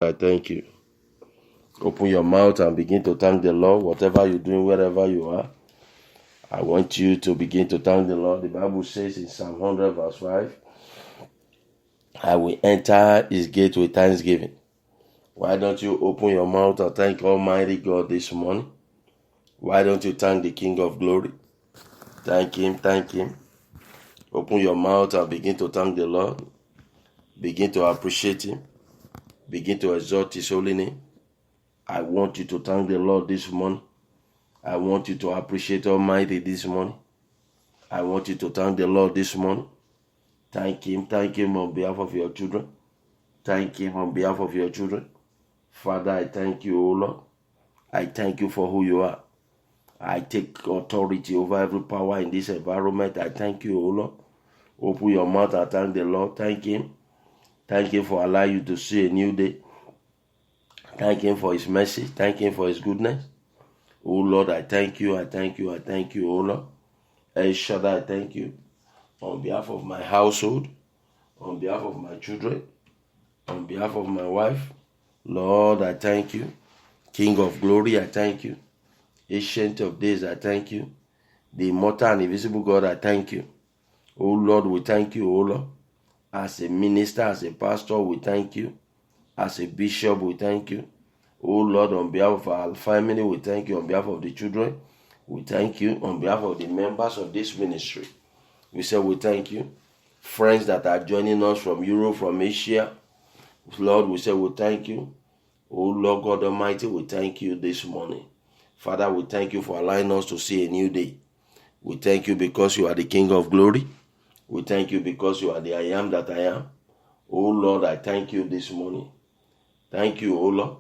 I thank you. Open your mouth and begin to thank the Lord. Whatever you're doing, wherever you are, I want you to begin to thank the Lord. The Bible says in Psalm 100 verse 5, I will enter his gate with thanksgiving. Why don't you open your mouth and thank Almighty God this morning? Why don't you thank the King of Glory? Thank him, thank him. Open your mouth and begin to thank the Lord. Begin to appreciate him. Begin to exalt his holy name. I want you to thank the Lord this morning. I want you to appreciate Almighty this morning. I want you to thank the Lord this morning. Thank him on behalf of your children. Thank him on behalf of your children. Father, I thank you, O Lord. I thank you for who you are. I take authority over every power in this environment. I thank you, O Lord. Open your mouth and thank the Lord. Thank him. Thank him for allowing you to see a new day. Thank him for his mercy. Thank him for his goodness. Oh Lord, I thank you, I thank you, I thank you, oh Lord. El Shaddai, I thank you on behalf of my household, on behalf of my children, on behalf of my wife. Lord, I thank you. King of glory, I thank you. Ancient of days, I thank you. The immortal and invisible God, I thank you. Oh Lord, we thank you, oh Lord. As a minister, as a pastor, we thank you. As a bishop, we thank you. Oh Lord, on behalf of our family, we thank you. On behalf of the children, we thank you. On behalf of the members of this ministry, we say we thank you. Friends that are joining us from Europe, from Asia, Lord, we say we thank you. Oh Lord God Almighty, we thank you this morning. Father, we thank you for allowing us to see a new day. We thank you because you are the King of glory. We thank you because you are the I am that I am. Oh Lord, I thank you this morning. Thank you, oh Lord.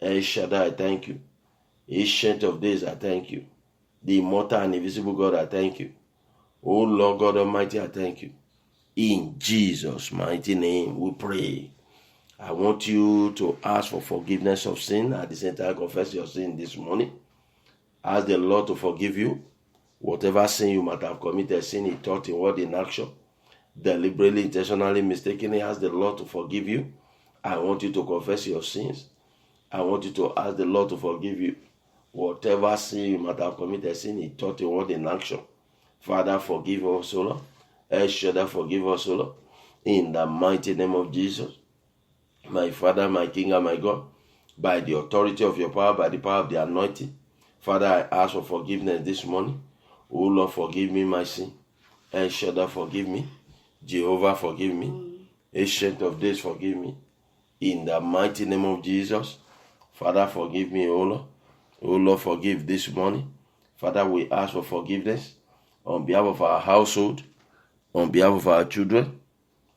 El Shaddai, I thank you. Ancient of days, I thank you. The immortal and invisible God, I thank you. Oh Lord God Almighty, I thank you. In Jesus' mighty name, we pray. I want you to ask for forgiveness of sin. At the same time, confess your sin this morning. Ask the Lord to forgive you. Whatever sin you might have committed, sin in thought, in word, in action, deliberately, intentionally, mistakenly, ask the Lord to forgive you. I want you to confess your sins. I want you to ask the Lord to forgive you. Whatever sin you might have committed, sin in thought, in word, in action. Father, forgive us, O Lord. El Shaddai, forgive us, O Lord. In the mighty name of Jesus. My Father, my King, and my God, by the authority of your power, by the power of the anointing, Father, I ask for forgiveness this morning. O Lord, forgive me my sin. El Shaddai, forgive me. Jehovah, forgive me. Ancient of days, forgive me. In the mighty name of Jesus, Father, forgive me, O Lord. O Lord, forgive this morning. Father, we ask for forgiveness on behalf of our household, on behalf of our children.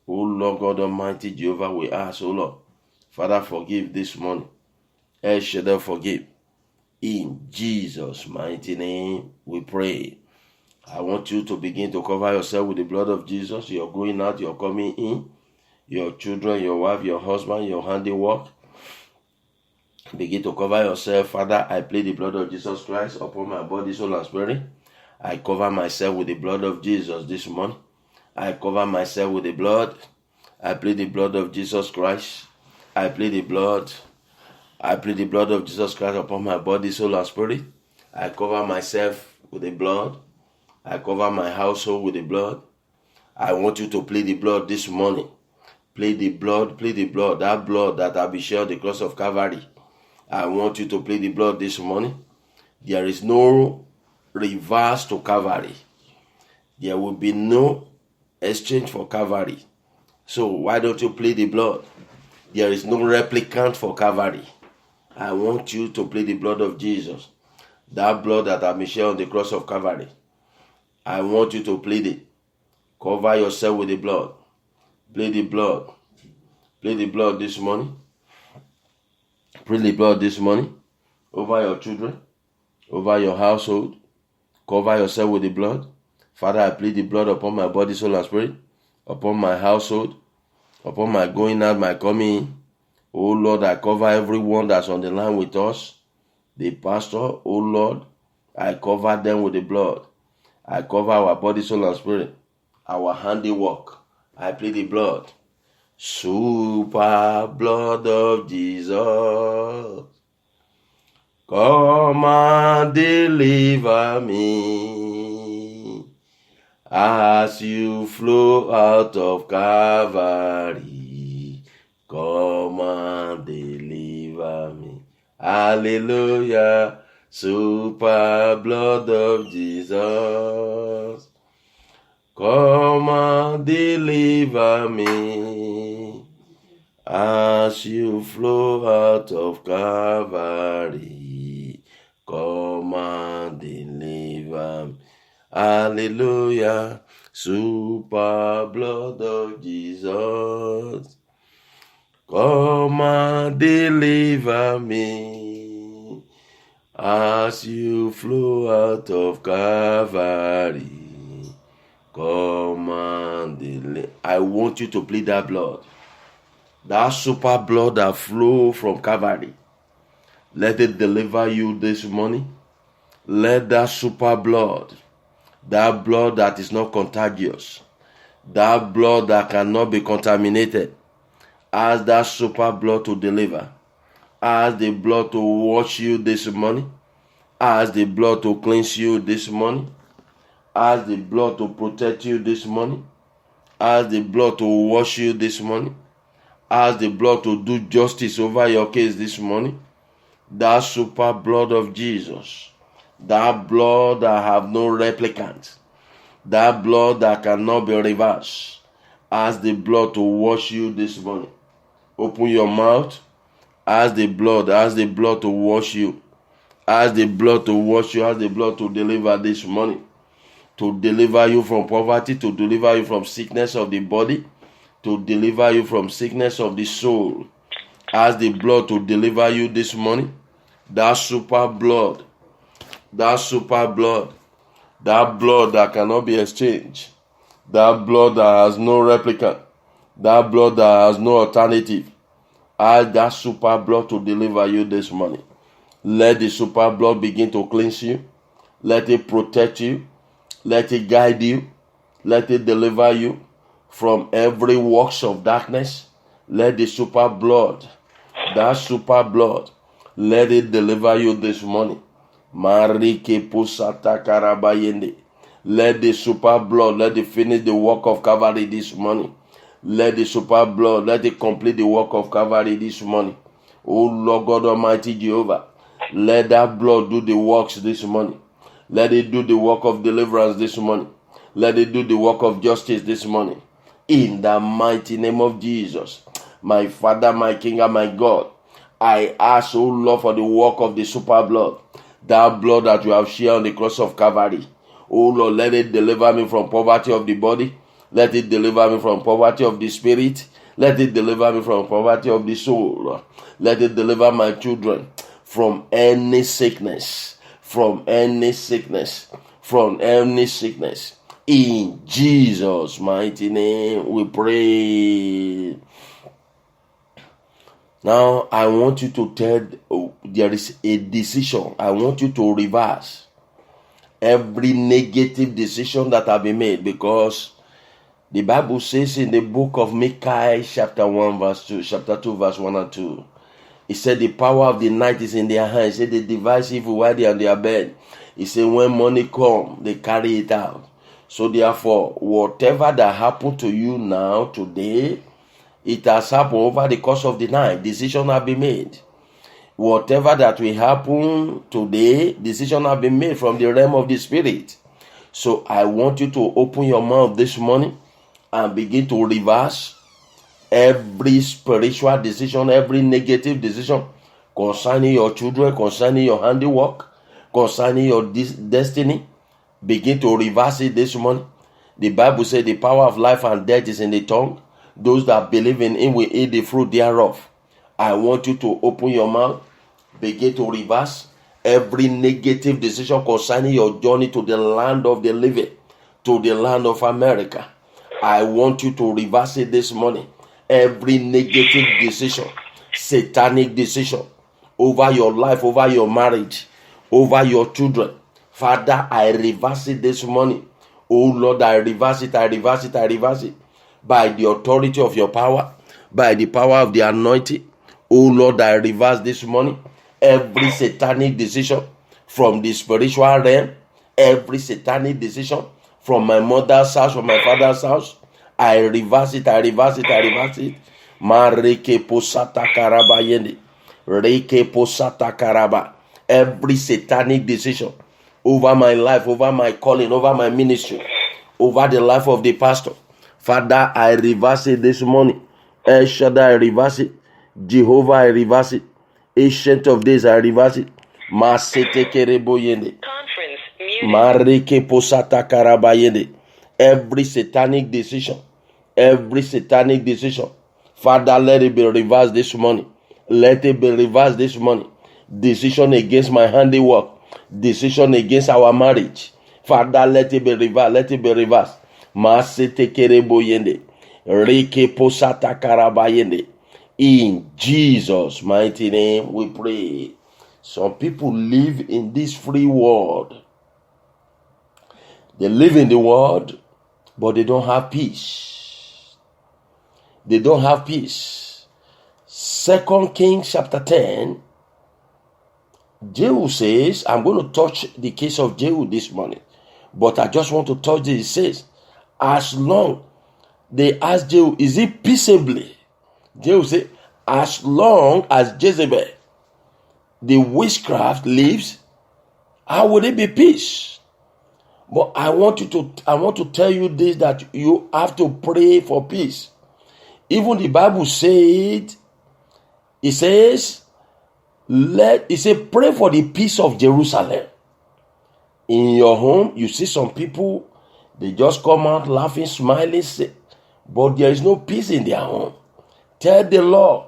O Lord God Almighty, Jehovah, we ask, O Lord. Father, forgive this morning. El Shaddai, forgive. In Jesus' mighty name, we pray. I want you to begin to cover yourself with the blood of Jesus. You're going out, you're coming in. Your children, your wife, your husband, your handiwork. Begin to cover yourself. Father, I plead the blood of Jesus Christ upon my body, soul, and spirit. I cover myself with the blood of Jesus this morning. I cover myself with the blood. I plead the blood of Jesus Christ. I plead the blood of Jesus Christ upon my body, soul, and spirit. I cover myself with the blood. I cover my household with the blood. I want you to plead the blood this morning. Plead the blood, that blood that will be shed on the cross of Calvary. I want you to plead the blood this morning. There is no reverse to Calvary. There will be no exchange for Calvary. So why don't you plead the blood? There is no replicant for Calvary. I want you to plead the blood of Jesus. That blood that will be shed on the cross of Calvary. I want you to plead it. Cover yourself with the blood. Plead the blood. Plead the blood this morning. Plead the blood this morning. Over your children. Over your household. Cover yourself with the blood. Father, I plead the blood upon my body, soul, and spirit. Upon my household. Upon my going out, my coming in. Oh Lord, I cover everyone that's on the line with us. The pastor, oh Lord, I cover them with the blood. I cover our body, soul, and spirit. Our handiwork. I plead the blood. Super blood of Jesus, come and deliver me as you flow out of Calvary. Come and deliver me. Hallelujah. Super blood of Jesus, come and deliver me as you flow out of Calvary. Come and deliver me. Hallelujah. Super blood of Jesus, come and deliver me as you flow out of Calvary. Come and deliver. I want you to plead that blood. That super blood that flow from Calvary. Let it deliver you this morning. Let that super blood, that blood that is not contagious, that blood that cannot be contaminated, ask that super blood to deliver. Ask the blood to wash you this morning. Ask the blood to cleanse you this morning. Ask the blood to protect you this morning. Ask the blood to wash you this morning. Ask the blood to do justice over your case this morning. That super blood of Jesus, that blood that have no replicant, that blood that cannot be reversed, ask the blood to wash you this morning. Open your mouth. Ask the blood to wash you. Ask the blood to wash you. Ask the blood to deliver this morning. To deliver you from poverty, to deliver you from sickness of the body, to deliver you from sickness of the soul. Ask the blood to deliver you this morning. That super blood, that blood that cannot be exchanged, that blood that has no replicant, that blood that has no alternative. Ask that super blood to deliver you this morning. Let the super blood begin to cleanse you. Let it protect you. Let it guide you. Let it deliver you from every works of darkness. Let the super blood, that super blood, let it deliver you this morning. Marike pusata karabayende. Let the super blood, let it finish the work of Calvary this morning. Let the super blood, let it complete the work of Calvary this morning. Oh Lord God Almighty Jehovah, let that blood do the works this morning. Let it do the work of deliverance this morning. Let it do the work of justice this morning. In the mighty name of Jesus, my Father, my King, and my God, I ask, oh Lord, for the work of the super blood, that blood that you have shed on the cross of Calvary. Oh Lord, let it deliver me from poverty of the body. Let it deliver me from poverty of the spirit. Let it deliver me from poverty of the soul. Let it deliver my children from any sickness. From any sickness. From any sickness. In Jesus' mighty name we pray. Now I want you to tell, there is a decision. I want you to reverse every negative decision that have been made, because the Bible says in the book of Micah chapter 2 verse 1 and 2, it said the power of the night is in their hands. It said they devise evil while they are on their bed. It said when money come, they carry it out. So therefore, whatever that happened to you now, today, it has happened over the course of the night. Decision have been made. Whatever that will happen today, decision have been made from the realm of the spirit. So I want you to open your mouth this morning and begin to reverse every spiritual decision, every negative decision concerning your children, concerning your handiwork, concerning your destiny. Begin to reverse it this morning. The Bible says the power of life and death is in the tongue. Those that believe in him will eat the fruit thereof. I want you to open your mouth, begin to reverse every negative decision concerning your journey to the land of the living, to the land of America. I want you to reverse it this morning. Every negative decision, satanic decision over your life, over your marriage, over your children. Father, I reverse it this morning. Oh Lord, I reverse it, I reverse it, I reverse it. By the authority of your power, by the power of the anointing. Oh Lord, I reverse this morning every satanic decision from the spiritual realm, every satanic decision from my mother's house, from my father's house. I reverse it, I reverse it, I reverse it. Mareke posata karaba yende. Reke posata karaba. Every satanic decision over my life, over my calling, over my ministry, over the life of the pastor. Father, I reverse it this morning. El Shaddai, I reverse it. Jehovah, I reverse it. Ancient of Days, I reverse it. Masete kerebo yende. Conference muted. Mareke posata karaba yende. Every satanic decision, Father, let it be reversed this morning. Let it be reversed this morning. Decision against my handiwork, decision against our marriage. Father, let it be reversed. Let it be reversed. Masete kerebo yende. Reke posata karaba yende. In Jesus' mighty name we pray. Some people live in this free world. They live in the world, but they don't have peace. They don't have peace. 2 Kings chapter 10, Jehu says, I'm going to touch the case of Jehu this morning, but I just want to touch this. It says, as long, they asked Jehu, is it peaceably? Jehu said, as long as Jezebel, the witchcraft, lives, how would it be peace? But I want to tell you this, that you have to pray for peace. Even the Bible said, it says, pray for the peace of Jerusalem. In your home, you see some people, they just come out laughing, smiling, but there is no peace in their home. Tell the Lord,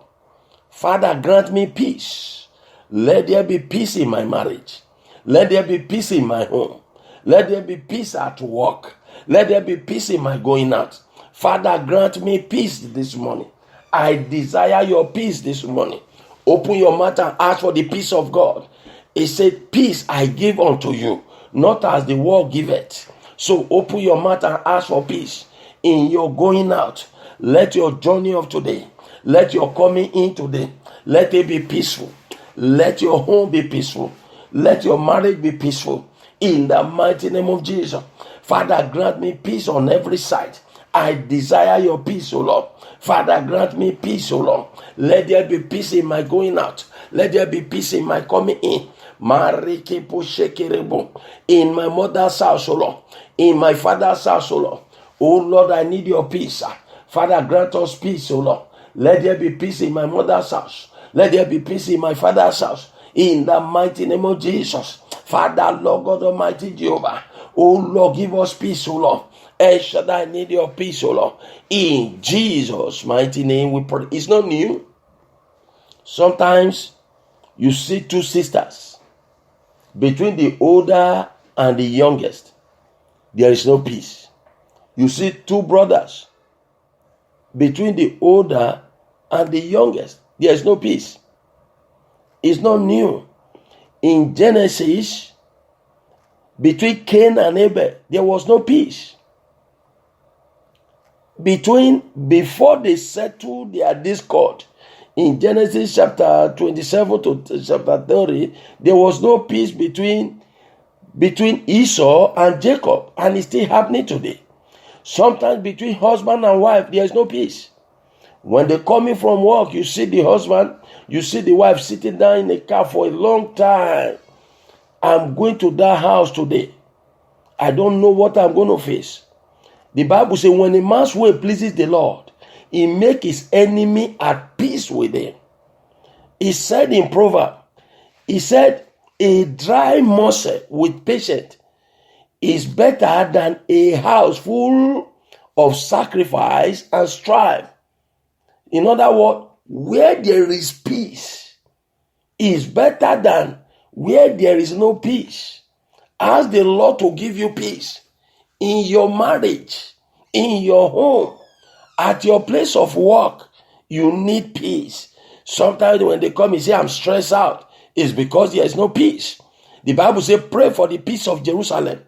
Father, grant me peace. Let there be peace in my marriage. Let there be peace in my home. Let there be peace at work. Let there be peace in my going out. Father, grant me peace this morning. I desire your peace this morning. Open your mouth and ask for the peace of God. He said, peace I give unto you, not as the world giveth. So open your mouth and ask for peace in your going out. Let your journey of today, let your coming in today, let it be peaceful. Let your home be peaceful. Let your marriage be peaceful. In the mighty name of Jesus. Father, grant me peace on every side. I desire your peace, O Lord. Father, grant me peace, O Lord. Let there be peace in my going out. Let there be peace in my coming in. In my mother's house, O Lord. In my father's house, O Lord. O Lord, I need your peace. Father, grant us peace, O Lord. Let there be peace in my mother's house. Let there be peace in my father's house. In the mighty name of Jesus. Father, Lord God Almighty Jehovah. Oh Lord, give us peace, O Lord. El Shaddai, I need your peace, O Lord. In Jesus' mighty name we pray. It's not new. Sometimes you see two sisters. Between the older and the youngest, there is no peace. You see two brothers. Between the older and the youngest, there is no peace. It's not new. In Genesis, between Cain and Abel, there was no peace. Before they settled their discord, in Genesis chapter 27 to chapter 30, there was no peace between Esau and Jacob, and it's still happening today. Sometimes between husband and wife, there is no peace. When they're coming from work, you see the husband, you see the wife sitting down in the car for a long time. I'm going to that house today. I don't know what I'm going to face. The Bible says when a man's way pleases the Lord, he makes his enemy at peace with him. He said in Proverbs, he said, a dry morsel with patience is better than a house full of sacrifice and strife. In other words, where there is peace is better than where there is no peace. Ask the Lord to give you peace in your marriage, in your home, at your place of work. You need peace. Sometimes when they come and say, I'm stressed out, it's because there is no peace. The Bible says, pray for the peace of Jerusalem.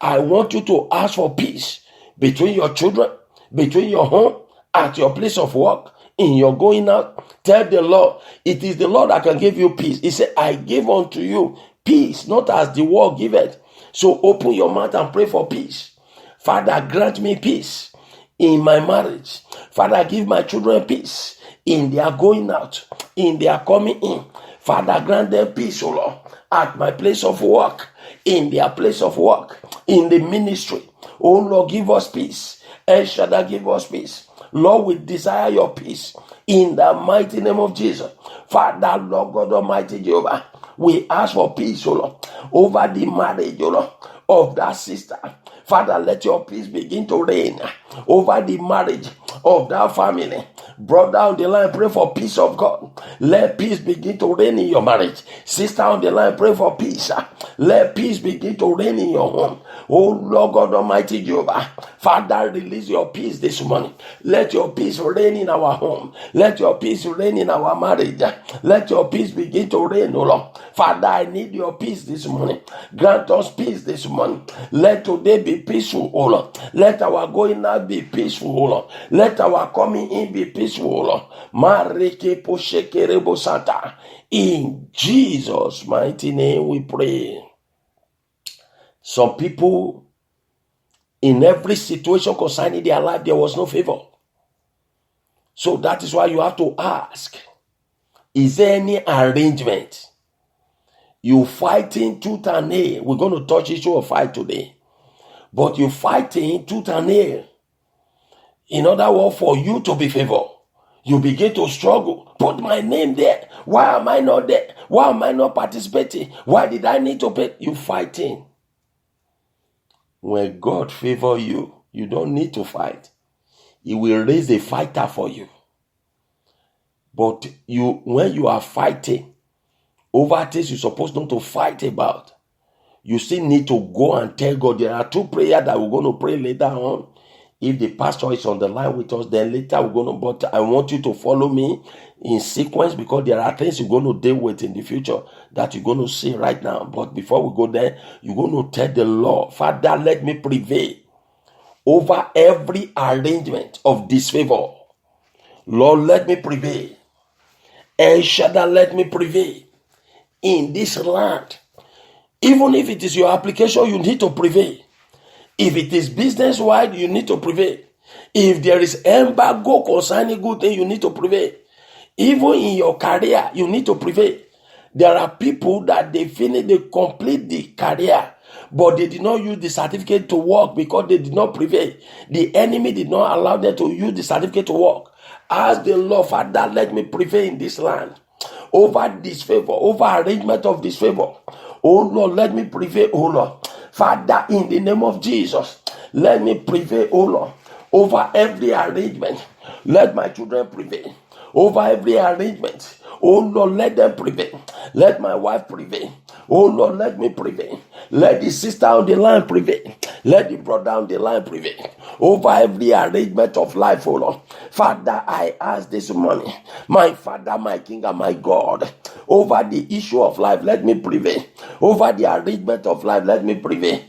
I want you to ask for peace between your children, between your home, at your place of work, in your going out, tell the Lord, it is the Lord that can give you peace. He said, I give unto you peace, not as the world giveth. So open your mouth and pray for peace. Father, grant me peace in my marriage. Father, give my children peace in their going out, in their coming in. Father, grant them peace, O Lord, at my place of work, in their place of work, in the ministry. Oh Lord, give us peace. El Shaddai, give us peace. Lord, we desire your peace in the mighty name of Jesus. Father, Lord God Almighty Jehovah, we ask for peace, O Lord, over the marriage, O Lord, of that sister. Father, let your peace begin to reign over the marriage of that family. Brother on the line, pray for peace of God. Let peace begin to reign in your marriage. Sister on the line, pray for peace. Let peace begin to reign in your home. Oh Lord God Almighty Jehovah, Father, release your peace this morning. Let your peace reign in our home. Let your peace reign in our marriage. Let your peace begin to reign, oh Lord. Father, I need your peace this morning. Grant us peace this morning. Let today be peaceful, oh Lord. Let our going out be peaceful, oh Lord. Let our coming in be peaceful, oh Lord. In Jesus' mighty name we pray. Some people, in every situation concerning their life, there was no favor. So that is why you have to ask, is there any arrangement? You fighting tooth and nail. We're going to touch issue of fight today. But you fighting tooth and nail. In other words, for you to be favored, you begin to struggle. Put my name there. Why am I not there? Why am I not participating? Why did I need to pay? You fighting. When God favor you, you don't need to fight. He will raise a fighter for you. But when you are fighting over things you're supposed not to fight about, you still need to go and tell God. There are two prayers that we're going to pray later on. If the pastor is on the line with us, then later we're going to, but I want you to follow me in sequence because there are things you're going to deal with in the future that you're going to see right now. But before we go there, you're going to tell the Lord, Father, let me prevail over every arrangement of disfavor. Lord, let me prevail. El Shaddai, let me prevail in this land. Even if it is your application, you need to prevail. If it is business-wide, you need to prevail. If there is embargo concerning good thing, you need to prevail. Even in your career, you need to prevail. There are people that they complete the career, but they did not use the certificate to work because they did not prevail. The enemy did not allow them to use the certificate to work. Ask the Lord, Father, let me prevail in this land. Over disfavor, over arrangement of disfavor. Oh Lord, let me prevail, oh Lord. Father, in the name of Jesus, let me prevail, oh Lord, over every arrangement. Let my children prevail over every arrangement. Oh Lord, let them prevail. Let my wife prevail. Oh Lord, let me prevail. Let the sister on the line prevail. Let the brother on the line prevail. Over every arrangement of life, oh Lord. Father, I ask this morning, my Father, my King, and my God, over the issue of life, let me prevail. Over the arrangement of life, let me prevail.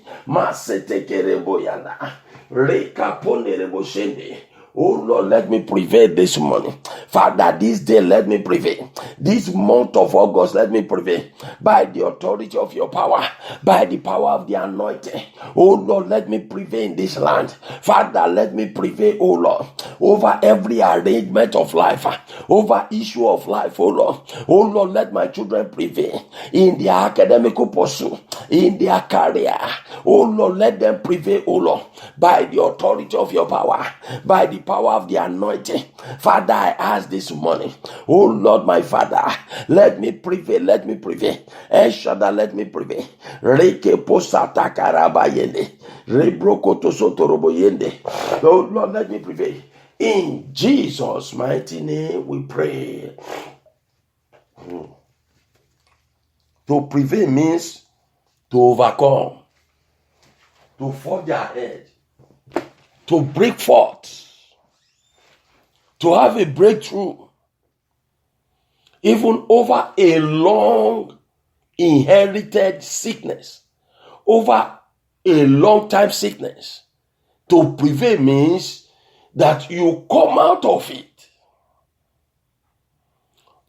Oh Lord, let me prevail this morning. Father, this day let me prevail. This month of August, let me prevail. By the authority of your power, by the power of the anointing. Oh Lord, let me prevail in this land. Father, let me prevail, oh Lord, over every arrangement of life, over issue of life, oh Lord. Oh Lord, let my children prevail in their academical pursuit, in their career. Oh Lord, let them prevail, oh Lord, by the authority of your power, by the power of the anointing. Father, I ask this morning, oh Lord, my Father, let me prevail, let me prevail. El Shaddai, let me prevail. Reke posata karabayende, rebrokoto sotoroboyende. Oh Lord, let me prevail. In Jesus' mighty name we pray. To prevail means to overcome, to forge ahead, to break forth, to have a breakthrough, even over a long inherited sickness, over a long time sickness. To prevail means that you come out of it.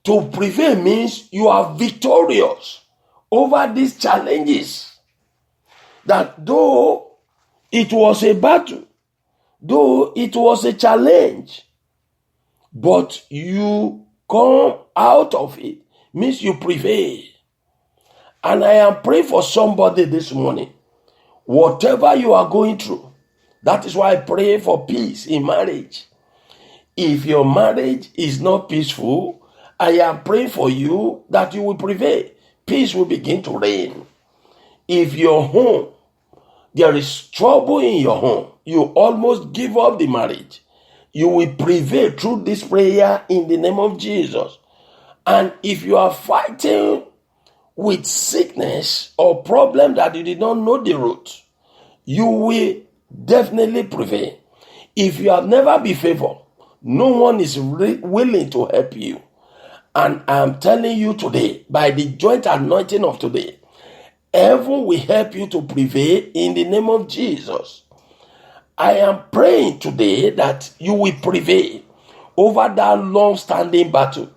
To prevail means you are victorious over these challenges. That though it was a battle, though it was a challenge, but you come out of it, means you prevail. And I am praying for somebody this morning. Whatever you are going through, that is why I pray for peace in marriage. If your marriage is not peaceful, I am praying for you that you will prevail. Peace will begin to reign. If your home, there is trouble in your home, you almost give up the marriage, you will prevail through this prayer in the name of Jesus. And if you are fighting with sickness or problem that you did not know the root, you will definitely prevail. If you have never been favored, no one is willing to help you. And I am telling you today, by the joint anointing of today, heaven will help you to prevail in the name of Jesus. I am praying today that you will prevail over that long-standing battle.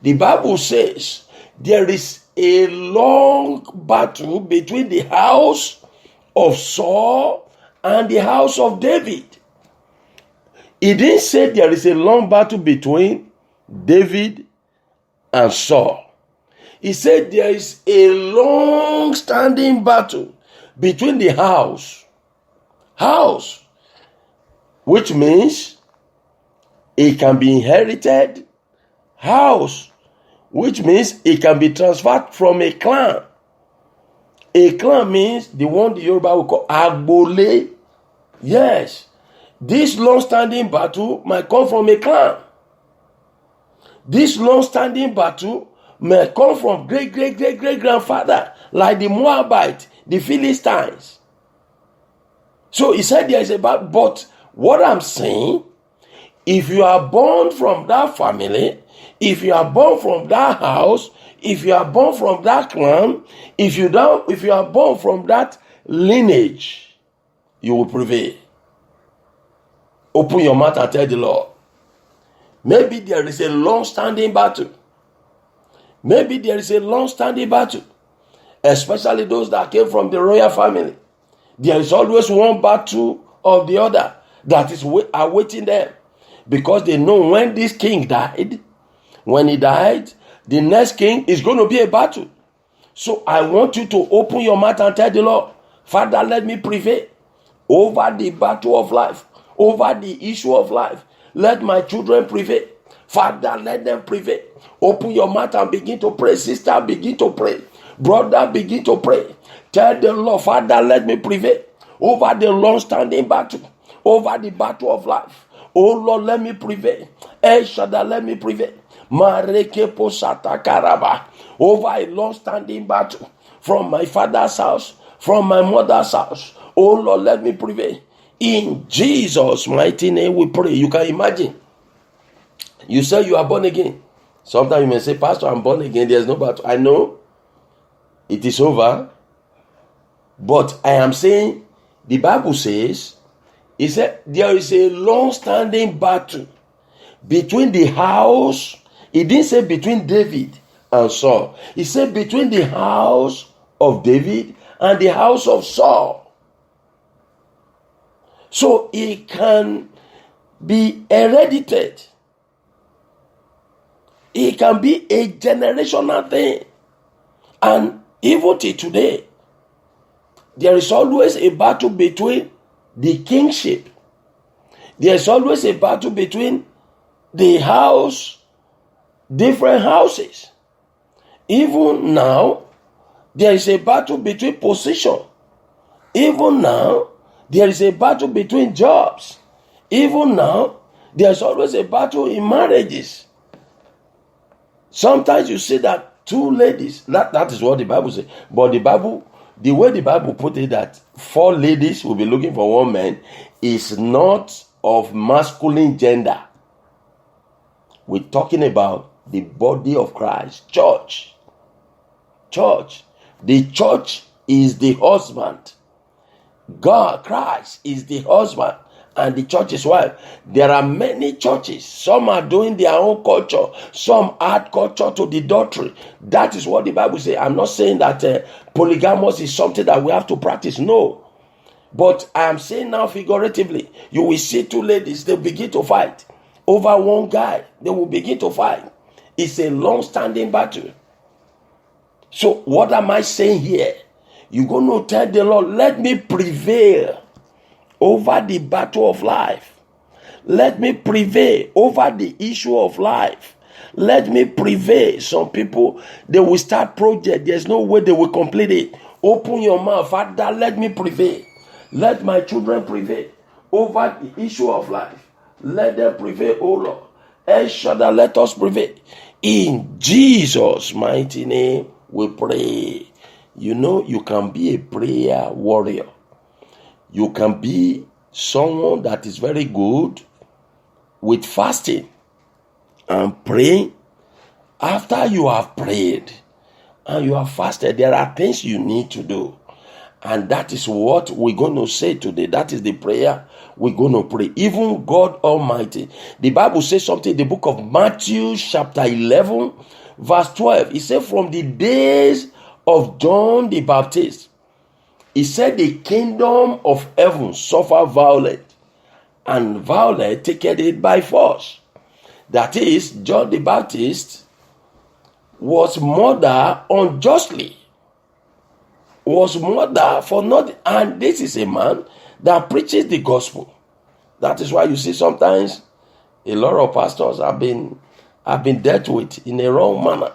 The Bible says there is a long battle between the house of Saul and the house of David. It didn't say there is a long battle between David and Saul. He said there is a long-standing battle between the house, which means it can be inherited, house, which means it can be transferred from a clan. A clan means the one the Yoruba will call Agbole. Yes, this long-standing battle might come from a clan. This long-standing battle may come from great-grandfather, like the Moabite, the Philistines. So he said there is a battle, but what I'm saying, if you are born from that family, if you are born from that house, if you are born from that clan, if you are born from that lineage, you will prevail. Open your mouth and tell the Lord. Maybe there is a long-standing battle. Maybe there is a long-standing battle, especially those that came from the royal family. There is always one battle or the other that is awaiting them, because they know when this king died, when he died, the next king is going to be a battle. So I want you to open your mouth and tell the Lord, Father, let me prevail over the battle of life, over the issue of life. Let my children prevail. Father, let them prevail. Open your mouth and begin to pray. Sister, begin to pray. Brother, begin to pray. Tell the Lord, Father, let me prevail over the long-standing battle, over the battle of life. Oh Lord, let me prevail. El Shaddai, let me prevail. Mareke posata karaba. Over a long-standing battle from my father's house, from my mother's house. Oh Lord, let me prevail. In Jesus' mighty name we pray. You can imagine. You say you are born again. Sometimes you may say, Pastor, I'm born again. There's no battle. I know it is over. But I am saying, the Bible says, it said there is a long-standing battle between the house. It didn't say between David and Saul. It said between the house of David and the house of Saul. So it can be heredited. It can be a generational thing. And even till today, there is always a battle between the kingship. There is always a battle between the house, different houses. Even now, there is a battle between position. Even now, there is a battle between jobs. Even now, there is always a battle in marriages. Sometimes you see that two ladies, that is what the Bible says. But the way the Bible put it, that 4 ladies will be looking for 1 man, is not of masculine gender. We're talking about the body of Christ, church. The church is the husband. God, Christ, is the husband, and the church is wild. There are many churches. Some are doing their own culture. Some add culture to the doctrine. That is what the Bible says. I'm not saying that polygamous is something that we have to practice. No. But I am saying now figuratively, you will see two ladies, they begin to fight over one guy. They will begin to fight. It's a long-standing battle. So what am I saying here? You're going to tell the Lord, let me prevail over the battle of life. Let me prevail over the issue of life. Let me prevail. Some people, they will start project. There's no way they will complete it. Open your mouth. Father, let me prevail. Let my children prevail over the issue of life. Let them prevail, O Lord. El Shaddai, let us prevail. In Jesus' mighty name, we pray. You know, you can be a prayer warrior. You can be someone that is very good with fasting and praying. After you have prayed and you have fasted, there are things you need to do. And that is what we're going to say today. That is the prayer we're going to pray. Even God Almighty. The Bible says something in the book of Matthew chapter 11 verse 12. It said, from the days of John the Baptist, he said, the kingdom of heaven suffer violence, and violence taketh it by force. That is, John the Baptist was murdered unjustly. Was murdered for nothing. And this is a man that preaches the gospel. That is why you see sometimes a lot of pastors have been dealt with in a wrong manner.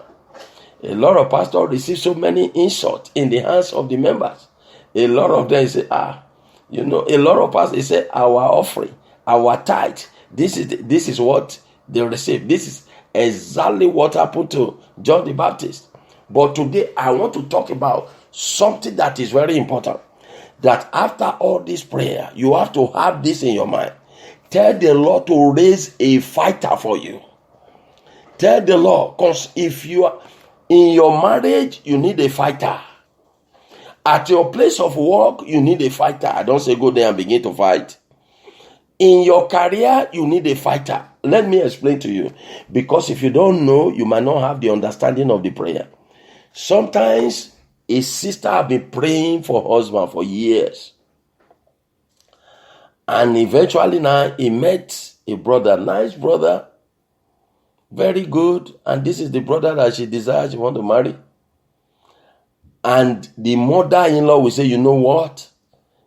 A lot of pastors receive so many insults in the hands of the members. A lot of them say, a lot of pastors say, our offering, our tithe, this is what they receive. This is exactly what happened to John the Baptist. But today I want to talk about something that is very important. That after all this prayer, you have to have this in your mind. Tell the Lord to raise a fighter for you. Tell the Lord, because if you are in your marriage, you need a fighter. At your place of work, you need a fighter. I don't say go there and begin to fight. In your career, you need a fighter. Let me explain to you. Because if you don't know, you might not have the understanding of the prayer. Sometimes a sister has been praying for her husband for years. And eventually now he met a brother, nice brother, very good. And this is the brother that she desires, she wants to marry. And the mother-in-law will say, you know what?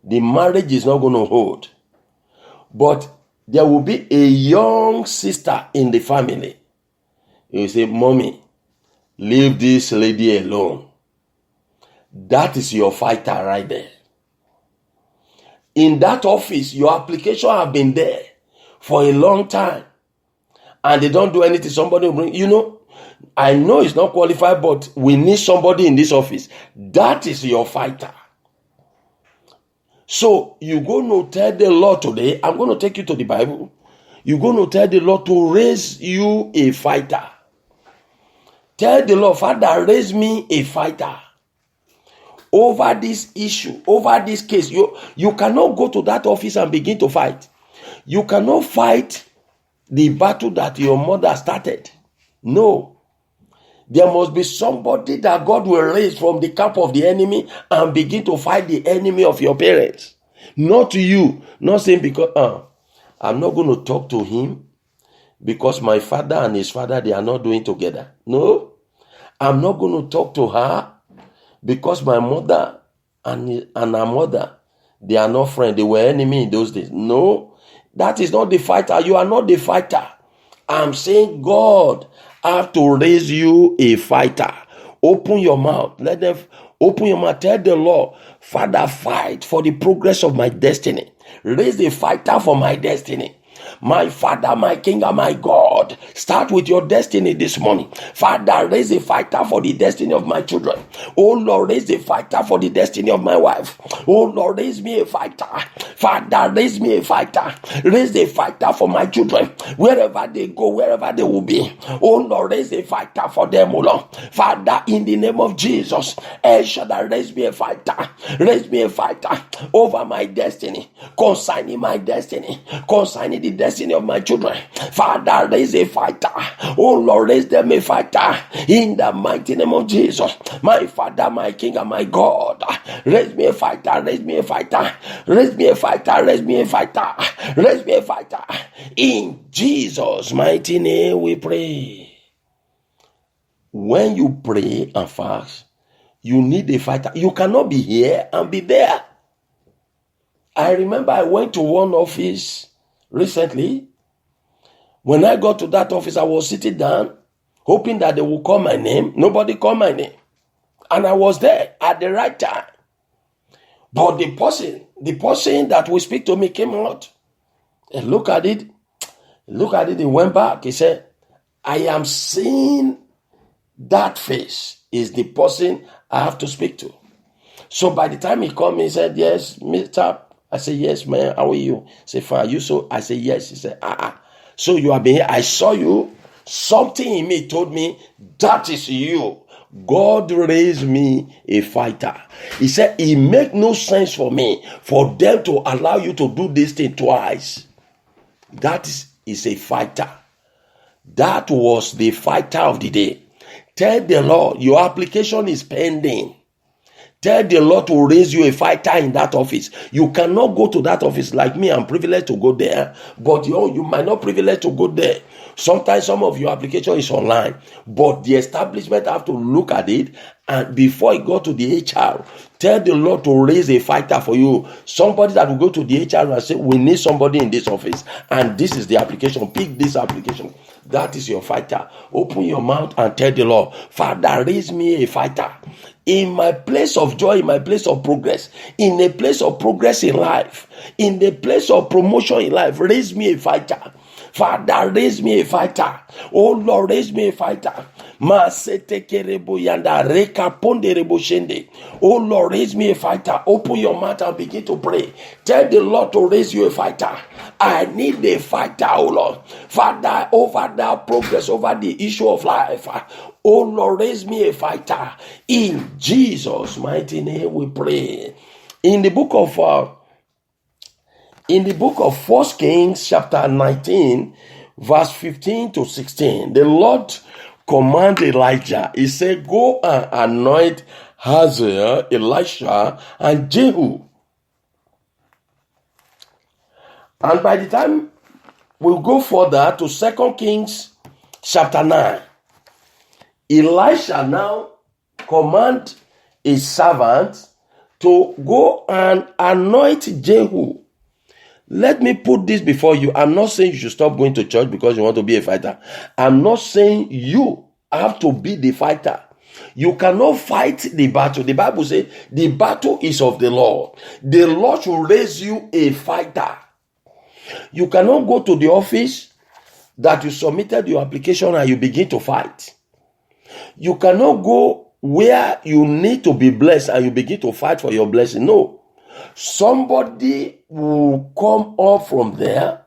The marriage is not going to hold. But there will be a young sister in the family. You will say, mommy, leave this lady alone. That is your fighter right there. In that office, your application have been there for a long time. And they don't do anything. Somebody will bring, I know it's not qualified, but we need somebody in this office. That is your fighter. So you're going to tell the Lord today, I'm going to take you to the Bible. You're going to tell the Lord to raise you a fighter. Tell the Lord, Father, raise me a fighter. Over this issue, over this case, you cannot go to that office and begin to fight. You cannot fight the battle that your mother started. No. There must be somebody that God will raise from the camp of the enemy and begin to fight the enemy of your parents. Not you. Not saying because I'm not going to talk to him because my father and his father, they are not doing together. No. I'm not going to talk to her because my mother and her mother, they are not friends. They were enemies in those days. No. That is not the fighter. You are not the fighter. I'm saying God have to raise you a fighter. Open your mouth. Let them open your mouth. Tell the Lord, Father, fight for the progress of my destiny. Raise a fighter for my destiny. My Father, my King, and my God, start with your destiny this morning. Father, raise a fighter for the destiny of my children. Oh Lord, raise a fighter for the destiny of my wife. Oh Lord, raise me a fighter. Father, raise me a fighter. Raise a fighter for my children. Wherever they go, wherever they will be. Oh Lord, raise a fighter for them, oh Lord. Father, in the name of Jesus, El Shaddai, raise me a fighter. Raise me a fighter over my destiny, concerning my destiny, concerning the destiny of my children. Father, raise a fighter. Oh Lord, raise them a fighter in the mighty name of Jesus. My Father, my King, and my God, raise me a fighter, raise me a fighter, raise me a fighter, raise me a fighter, raise me a fighter. In Jesus' mighty name we pray. When you pray and fast, you need a fighter. You cannot be here and be there. I remember I went to one office recently. When I got to that office, I was sitting down, hoping that they would call my name. Nobody called my name. And I was there at the right time. But the person that will speak to me came out and look at it. He went back. He said, I am seeing that face is the person I have to speak to. So by the time he called me, he said, yes, Mr. I said, yes, man, how are you? He said, fine, are you so? I said, yes. He said, so you have been here. I saw you. Something in me told me, that is you. God raised me a fighter. He said, it make no sense for me for them to allow you to do this thing twice. That is a fighter. That was the fighter of the day. Tell the Lord, your application is pending. Tell the Lord to raise you a fighter in that office. You cannot go to that office like me. I'm privileged to go there, but you might not privileged to go there. Sometimes some of your application is online, but the establishment have to look at it, and before it go to the HR, tell the Lord to raise a fighter for you. Somebody that will go to the HR and say, we need somebody in this office, and this is the application. Pick this application. That is your fighter. Open your mouth and tell the Lord, Father, raise me a fighter. In my place of joy, in my place of progress, in a place of progress in life, in the place of promotion in life, raise me a fighter. Father, raise me a fighter. Oh Lord, raise me a fighter. Oh Lord, raise me a fighter. Open your mouth and begin to pray. Tell the Lord to raise you a fighter. I need a fighter, oh Lord. Father, over that progress, over the issue of life. Oh Lord, raise me a fighter. In Jesus' mighty name we pray. In the book of 1 Kings chapter 19, verse 15 to 16, the Lord commanded Elijah. He said, go and anoint Hazael, Elisha, and Jehu. And by the time we'll go further to 2 Kings chapter 9, Elisha now command his servant to go and anoint Jehu. Let me put this before you. I'm not saying you should stop going to church because you want to be a fighter. I'm not saying you have to be the fighter. You cannot fight the battle. The Bible says the battle is of the Lord. The Lord should raise you a fighter. You cannot go to the office that you submitted your application and you begin to fight. You cannot go where you need to be blessed and you begin to fight for your blessing. No. Somebody will come up from there.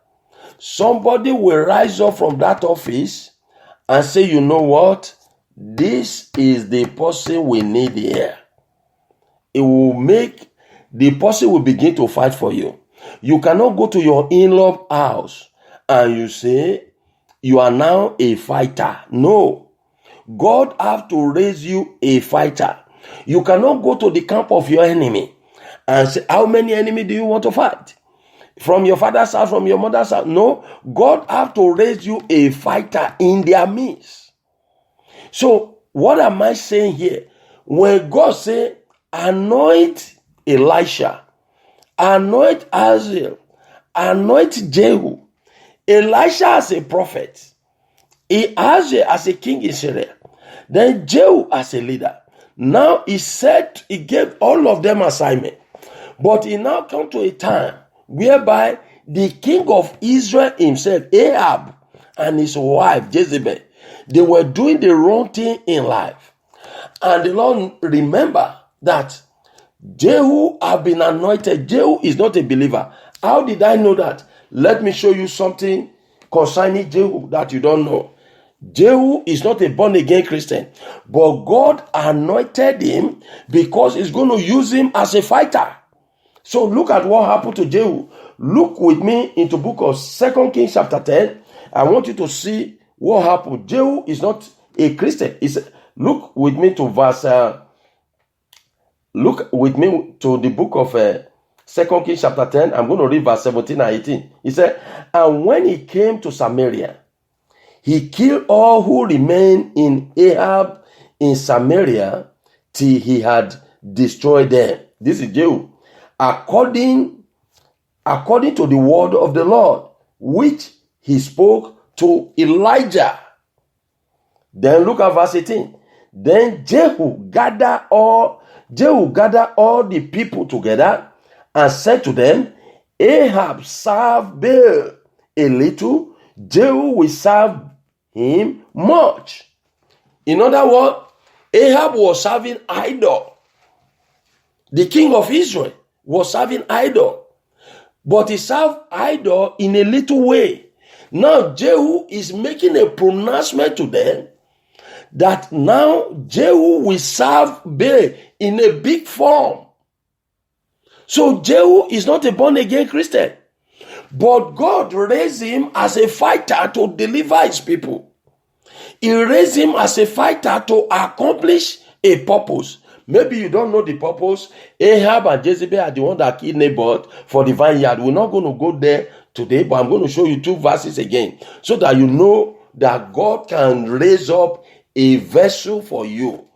Somebody will rise up from that office and say, you know what? This is the person we need here. It will make the person will begin to fight for you. You cannot go to your in-law house and you say you are now a fighter. No. God have to raise you a fighter. You cannot go to the camp of your enemy and say, how many enemies do you want to fight? From your father's house, from your mother's house? No. God have to raise you a fighter in their midst. So what am I saying here? When God say, anoint Elisha, anoint Hazael, anoint Jehu, Elisha as a prophet, Hazael as a king in Israel, then Jehu as a leader. Now he gave all of them assignment. But he now come to a time whereby the king of Israel himself, Ahab, and his wife Jezebel, they were doing the wrong thing in life. And the Lord remember that Jehu have been anointed. Jehu is not a believer. How did I know that? Let me show you something concerning Jehu that you don't know. Jehu is not a born-again Christian, but God anointed him because he's going to use him as a fighter. So look at what happened to Jehu. Look with me into book of 2 Kings chapter 10. I want you to see what happened. Jehu is not a Christian. Look with me to the book of 2 Kings chapter 10. I'm going to read verse 17 and 18. He said, and when he came to Samaria, he killed all who remained in Ahab in Samaria till he had destroyed them. This is Jehu. According to the word of the Lord, which he spoke to Elijah. Then look at verse 18. Then Jehu gathered all the people together and said to them, Ahab served Baal a little, Jehu will serve him much. In other words, Ahab was serving idol. The king of Israel was serving idol. But he served idol in a little way. Now Jehu is making a pronouncement to them that now Jehu will serve Baal in a big form. So Jehu is not a born-again Christian, but God raised him as a fighter to deliver his people. He raised him as a fighter to accomplish a purpose. Maybe you don't know the purpose. Ahab and Jezebel are the one that killed Naboth for the vineyard. We're not going to go there today, but I'm going to show you 2 verses again so that you know that God can raise up a vessel for you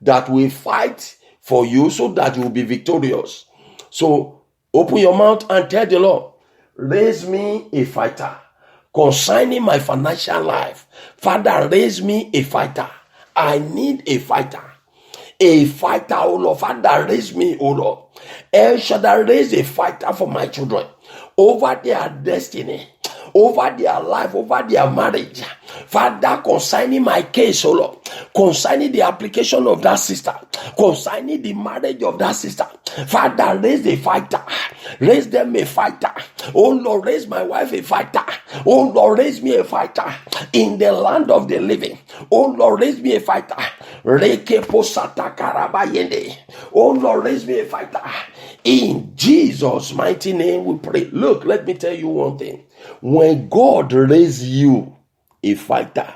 that will fight for you so that you will be victorious. So open your mouth and tell the Lord, raise me a fighter concerning my financial life. Father, raise me a fighter. I need a fighter. A fighter, oh Lord. Father, raise me, oh Lord. El Shaddai, raise a fighter for my children over their destiny, over their life, over their marriage. Father, concerning my case, oh Lord, concerning the application of that sister, concerning the marriage of that sister. Father, raise a fighter. Raise them a fighter. Oh Lord, raise my wife a fighter. Oh Lord, raise me a fighter in the land of the living. Oh Lord, raise me a fighter. Oh Lord, raise me a fighter. In Jesus' mighty name we pray. Look, let me tell you one thing. When God raises you a fighter,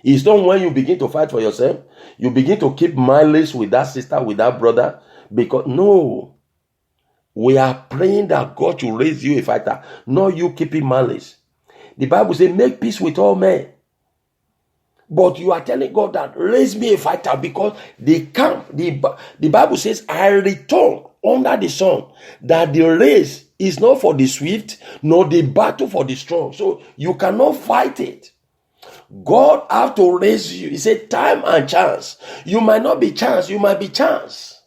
it's not when you begin to fight for yourself, you begin to keep mileage with that sister, with that brother, because no, we are praying that God will raise you a fighter, not you keeping malice. The Bible says, make peace with all men. But you are telling God that raise me a fighter, because the Bible says, I return under the sun, that the race is not for the swift, nor the battle for the strong. So you cannot fight it. God have to raise you. He said time and chance. You might not be chance, you might be chance.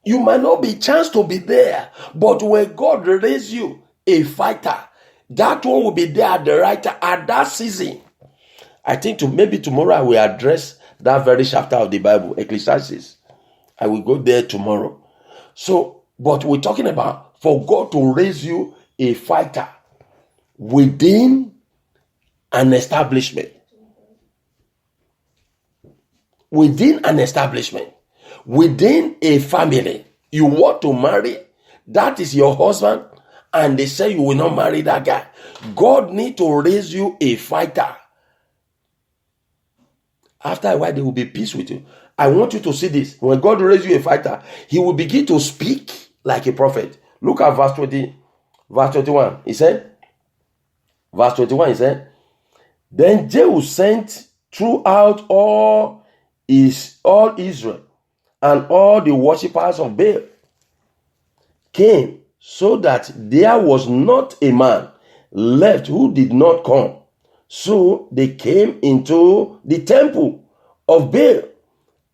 You might not be chance to be there, but when God raise you a fighter, that one will be there at the right time, at that season. I think maybe tomorrow I will address that very chapter of the Bible, Ecclesiastes. I will go there tomorrow. So, but we're talking about for God to raise you a fighter within an establishment. Within an establishment. Within a family. You want to marry, that is your husband, and they say you will not marry that guy. God need to raise you a fighter. After a while, there will be peace with you. I want you to see this. When God raises you a fighter, he will begin to speak like a prophet. Look at verse 21. He said, then Jehu sent throughout all Israel, and all the worshippers of Baal came, so that there was not a man left who did not come. So they came into the temple of Baal,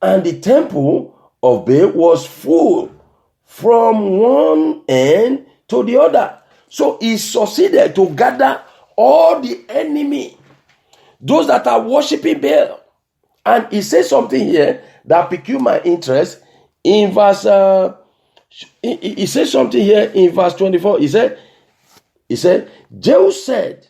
and the temple of Baal was full from one end to the other. So he succeeded to gather all the enemy, those that are worshiping Baal. And he says something here that piqued my interest in verse. He says something here in verse 24. He said, Jehu said,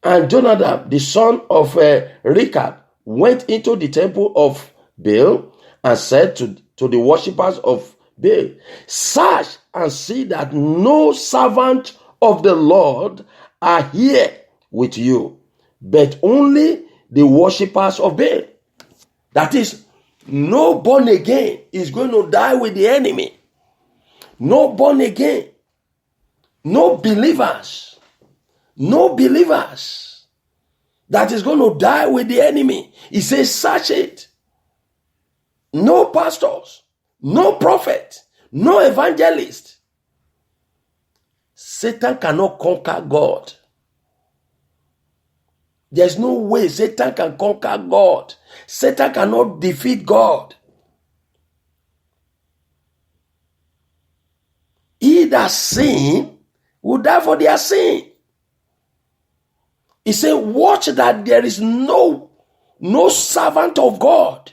and Jonadab, the son of Rechab, went into the temple of Baal and said to the worshippers of Baal, search and see that no servant of the Lord are here with you, but only the worshippers of Baal. That is, no born again is going to die with the enemy. No born again. No believers that is going to die with the enemy. He says, search it. No pastors, no prophet, no evangelist. Satan cannot conquer God. There's no way Satan can conquer God. Satan cannot defeat God. He that sin will die for their sin. He said, watch that there is no servant of God.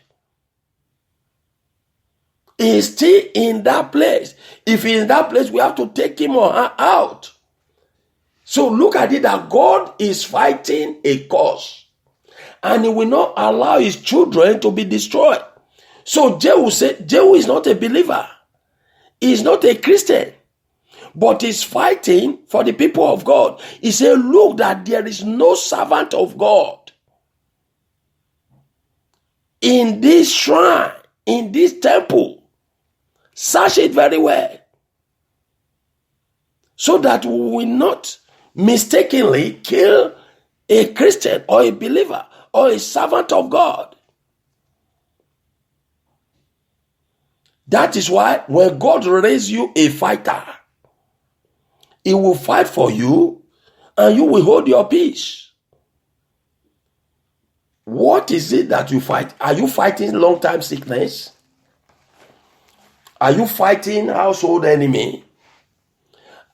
He is still in that place. If he is in that place, we have to take him or her out. So look at it that God is fighting a cause. And he will not allow his children to be destroyed. So Jehu said, Jehu is not a believer. He is not a Christian. But he's fighting for the people of God. He said, look that there is no servant of God in this shrine, in this temple. Search it very well, so that we will not mistakenly kill a Christian or a believer or a servant of God. That is why when God raises you a fighter, he will fight for you and you will hold your peace. What is it that you fight? Are you fighting long-time sickness? Are you fighting household enemy?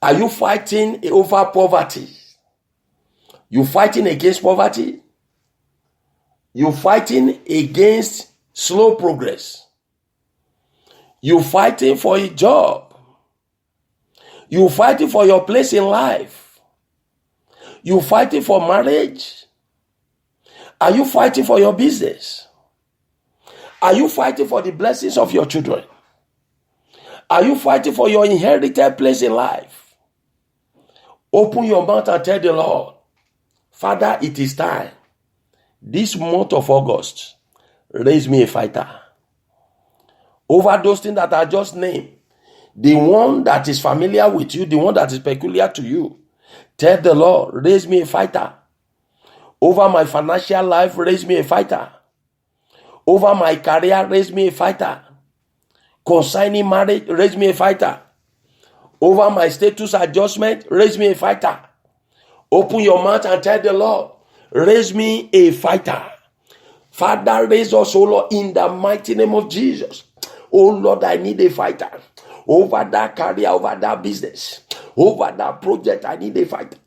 Are you fighting over poverty? You fighting against poverty? You fighting against slow progress? You fighting for a job? You fighting for your place in life? You fighting for marriage? Are you fighting for your business? Are you fighting for the blessings of your children? Are you fighting for your inherited place in life? Open your mouth and tell the Lord, Father, it is time. This month of August, raise me a fighter. Over those things that I just named, the one that is familiar with you, the one that is peculiar to you, tell the Lord, raise me a fighter. Over my financial life, raise me a fighter. Over my career, raise me a fighter. Concerning marriage, raise me a fighter. Over my status adjustment, raise me a fighter. Open your mouth and tell the Lord, raise me a fighter. Father, raise us, O Lord, in the mighty name of Jesus. Oh Lord, I need a fighter. Over that career, over that business, over that project, I need a fighter.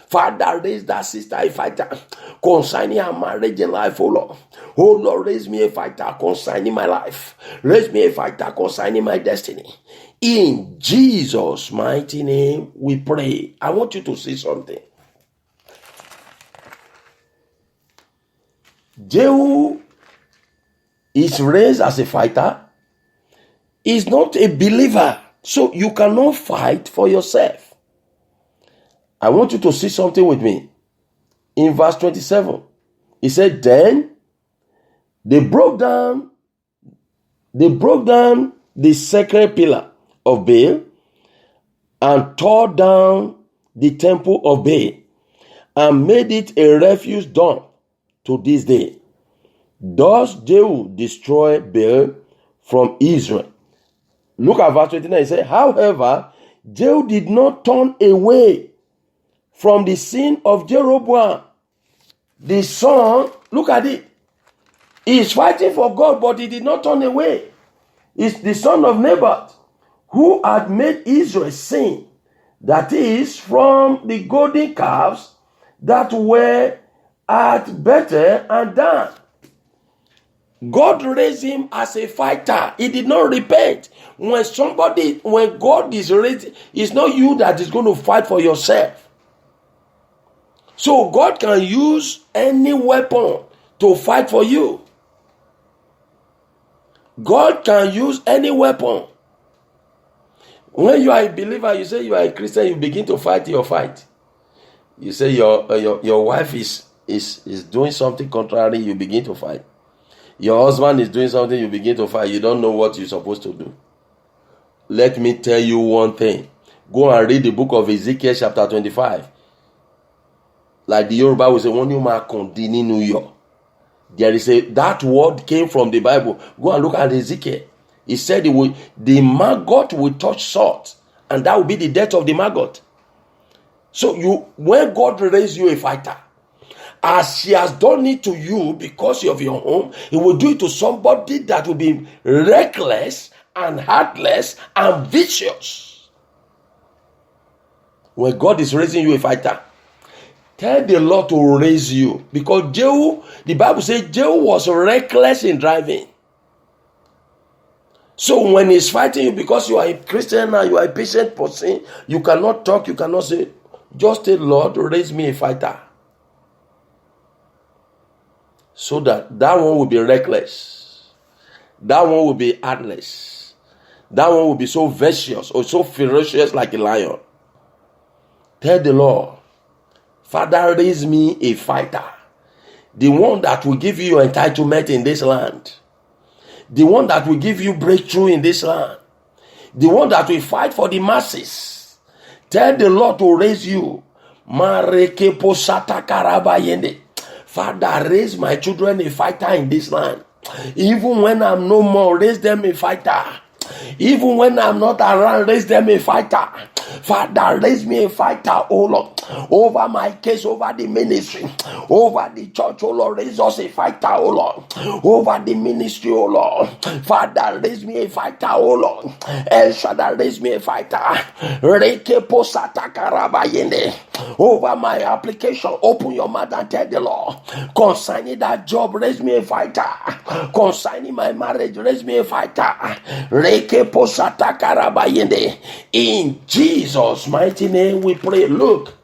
Father, raise that sister a fighter concerning her marriage and life, oh Lord. Oh Lord, raise me a fighter concerning my life. Raise me a fighter concerning my destiny. In Jesus' mighty name, we pray. I want you to see something. Jehu is raised as a fighter. He's not a believer, so you cannot fight for yourself. I want you to see something with me. In verse 27, he said, then they broke down the sacred pillar of Baal and tore down the temple of Baal and made it a refuse dump to this day. Thus Jehu destroyed Baal from Israel. Look at verse 29. He said, however, Jehu did not turn away from the sin of Jeroboam, the son. Look at it. He is fighting for God, but he did not turn away. He's the son of Nebat, who had made Israel sin That is, from the golden calves that were at Bethel and Dan. God raised him as a fighter. He did not repent. When God is raised, it's not you that is going to fight for yourself. So God can use any weapon to fight for you. God can use any weapon. When you are a believer, you say you are a Christian, you begin to fight your fight. You say your wife is doing something contrary, you begin to fight. Your husband is doing something, you begin to fight. You don't know what you're supposed to do. Let me tell you one thing. Go and read the book of Ezekiel chapter 25. Like the Yoruba will say, "When you ma condemn New York." There is that word came from the Bible. Go and look at Ezekiel. He said the maggot will touch salt, and that will be the death of the maggot. So when God raised you a fighter, as He has done it to you because of your home, He will do it to somebody that will be reckless and heartless and vicious. When God is raising you a fighter, tell the Lord to raise you. Because Jehu, the Bible says Jehu was reckless in driving. So when He's fighting you because you are a Christian and you are a patient person, you cannot talk, you cannot say, just tell Lord, raise me a fighter. So that one will be reckless. That one will be heartless. That one will be so vicious or so ferocious like a lion. Tell the Lord, Father, raise me a fighter. The one that will give you entitlement in this land. The one that will give you breakthrough in this land. The one that will fight for the masses. Tell the Lord to raise you. Father, raise my children a fighter in this land. Even when I'm no more, raise them a fighter. Even when I'm not around, raise them a fighter. Father, raise me a fighter, oh Lord, over my case, over the ministry, over the church, oh Lord, raise us a fighter, oh Lord, over the ministry, oh Lord. Father, raise me a fighter, oh Lord. El Shaddai, raise me a fighter. Over my application, open your mouth and tell the Lord. Concerning that job, raise me a fighter. Concerning my marriage, raise me a fighter. In Jesus' mighty name we pray. Look,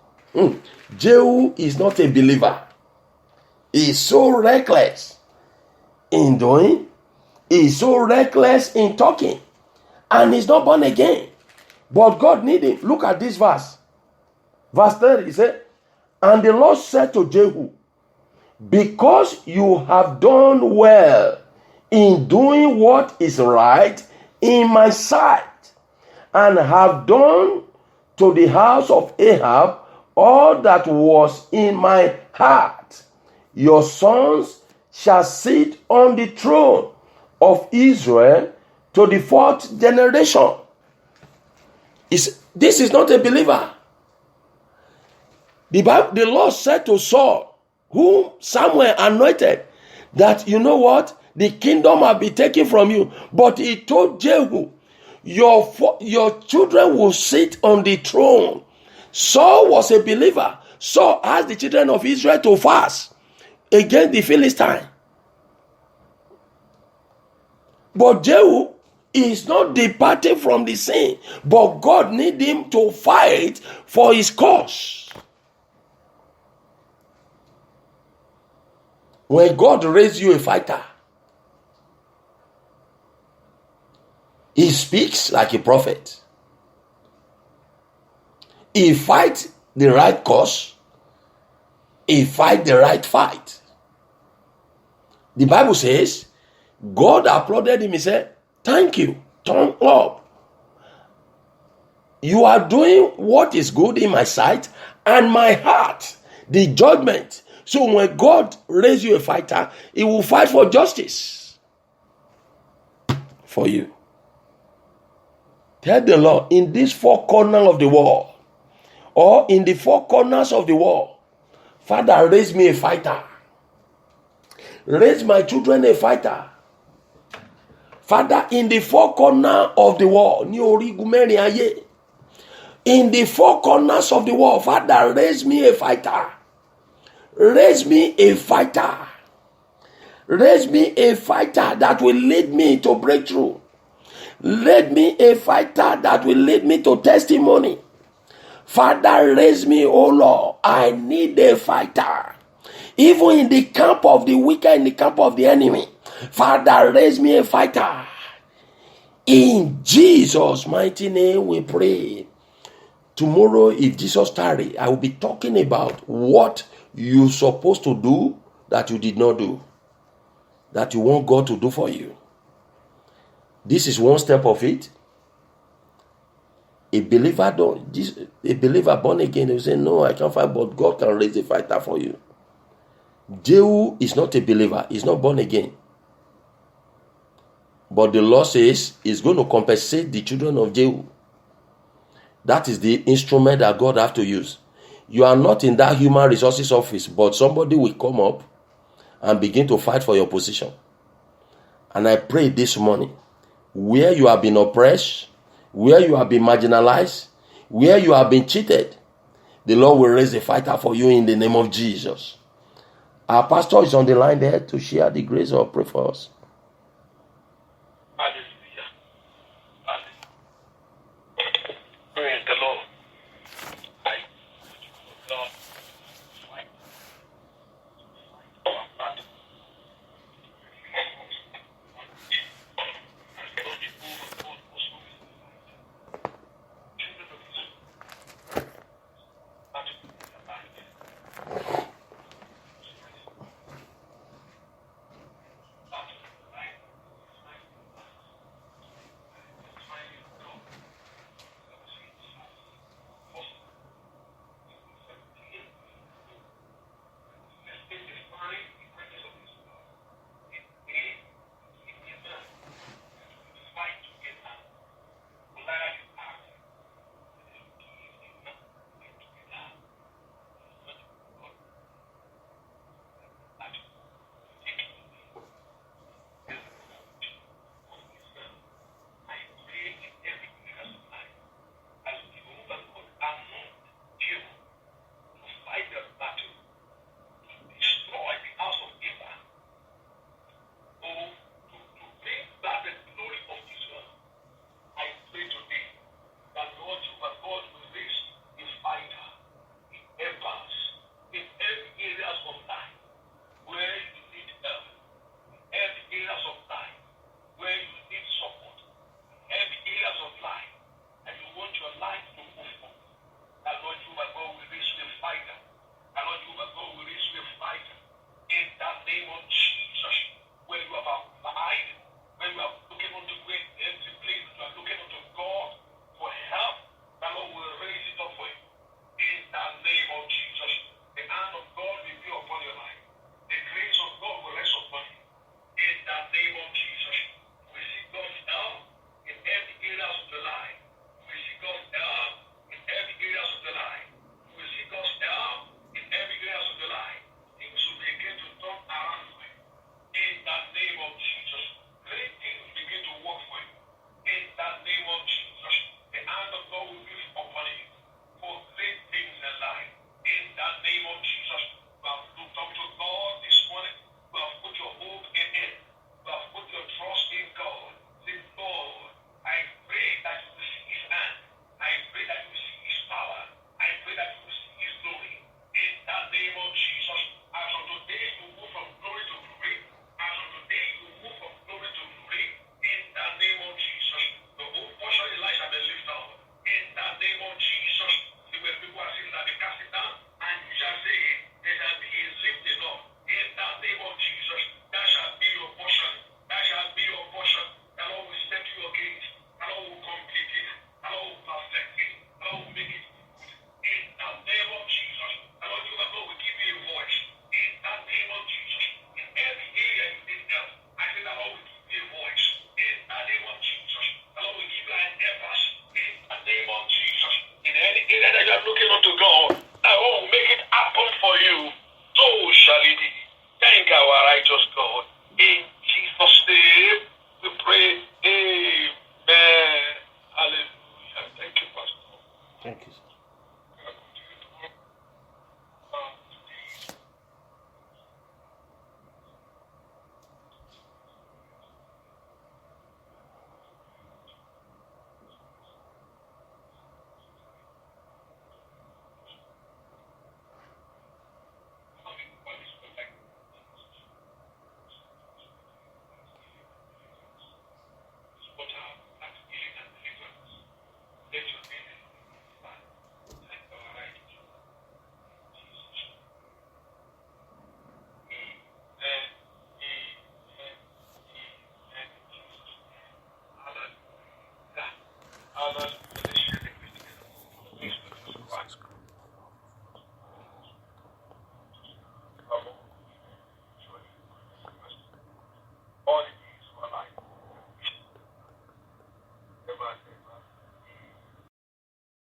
Jehu is not a believer. He's so reckless in doing. He's so reckless in talking. And he's not born again. But God needed him. Look at this verse. Verse 30, he said, and the Lord said to Jehu, because you have done well in doing what is right in my sight, and have done to the house of Ahab all that was in my heart, your sons shall sit on the throne of Israel to the 4th generation. This is not a believer. The Lord said to Saul, whom Samuel anointed, that you know what? The kingdom will be taken from you. But he told Jehu, your children will sit on the throne. Saul was a believer. Saul asked the children of Israel to fast against the Philistine. But Jehu is not departing from the sin. But God needs him to fight for his cause. When God raised you a fighter, He speaks like a prophet. He fights the right cause. He fights the right fight. The Bible says, God applauded him. He said, thank you. Turn up. You are doing what is good in my sight and my heart. The judgment. So when God raises you a fighter, He will fight for justice for you. Tell the Lord, in these 4 corners of the world, or in the 4 corners of the world, Father, raise me a fighter. Raise my children a fighter. Father, in the 4 corners of the world, in the four corners of the world. Father, raise me a fighter. Raise me a fighter. Raise me a fighter that will lead me to breakthrough. Raise me a fighter that will lead me to testimony. Father, raise me, oh Lord. I need a fighter. Even in the camp of the wicked, in the camp of the enemy. Father, raise me a fighter. In Jesus' mighty name we pray. Tomorrow, if Jesus tarry, I will be talking about what you're supposed to do that you did not do, that you want God to do for you. This is one step of it. A believer born again, they will say, no, I can't fight, but God can raise a fighter for you. Jehu is not a believer, he's not born again. But the law says he's going to compensate the children of Jehu. That is the instrument that God has to use. You are not in that human resources office, but somebody will come up and begin to fight for your position. And I pray this morning, where you have been oppressed, where you have been marginalized, where you have been cheated, the Lord will raise a fighter for you in the name of Jesus. Our pastor is on the line there to share the grace or pray for us.